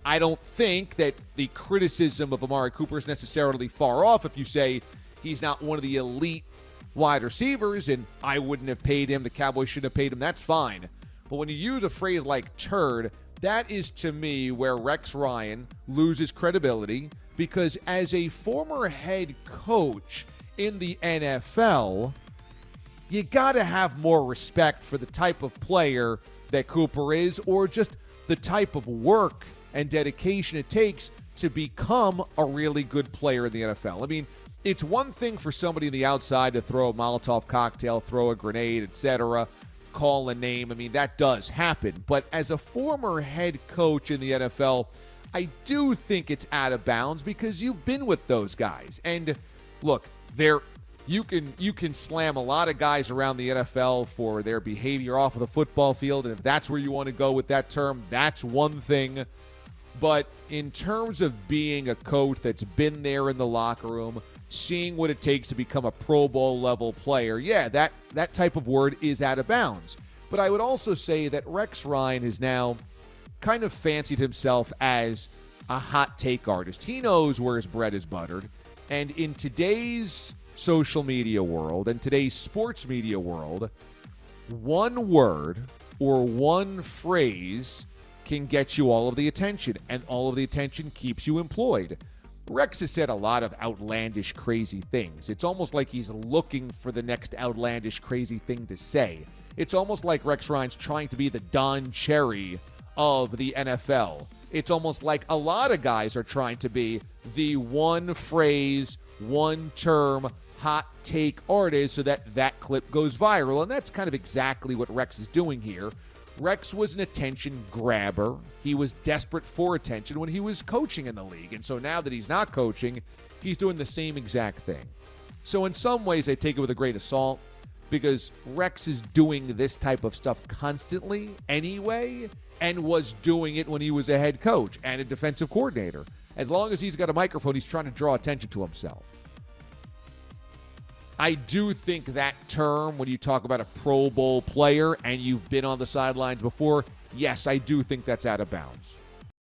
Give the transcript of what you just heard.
I don't think that the criticism of Amari Cooper is necessarily far off if you say he's not one of the elite wide receivers and I wouldn't have paid him, the Cowboys shouldn't have paid him, that's fine. But when you use a phrase like turd, that is to me where Rex Ryan loses credibility, because as a former head coach in the NFL, you got to have more respect for the type of player that Cooper is, or just the type of work and dedication it takes to become a really good player in the NFL. I mean, it's one thing for somebody on the outside to throw a Molotov cocktail, throw a grenade, etc., call a name. I mean, that does happen. But as a former head coach in the NFL, I do think it's out of bounds because you've been with those guys. And look, you can slam a lot of guys around the NFL for their behavior off of the football field, and if that's where you want to go with that term, that's one thing. But in terms of being a coach that's been there in the locker room, seeing what it takes to become a Pro Bowl level player, yeah, that type of word is out of bounds. But I would also say that Rex Ryan has now kind of fancied himself as a hot take artist. He knows where his bread is buttered. And in today's social media world and today's sports media world, one word or one phrase can get you all of the attention, and all of the attention keeps you employed. Rex has said a lot of outlandish, crazy things. It's almost like he's looking for the next outlandish, crazy thing to say. It's almost like Rex Ryan's trying to be the Don Cherry of the NFL. It's almost like a lot of guys are trying to be the one phrase, one term, hot take artist so that clip goes viral. And that's kind of exactly what Rex is doing here. Rex was an attention grabber. He was desperate for attention when he was coaching in the league. And so now that he's not coaching, he's doing the same exact thing. So in some ways, I take it with a grain of salt, because Rex is doing this type of stuff constantly anyway, and was doing it when he was a head coach and a defensive coordinator. As long as he's got a microphone, he's trying to draw attention to himself. I do think that term, when you talk about a Pro Bowl player and you've been on the sidelines before, yes, I do think that's out of bounds.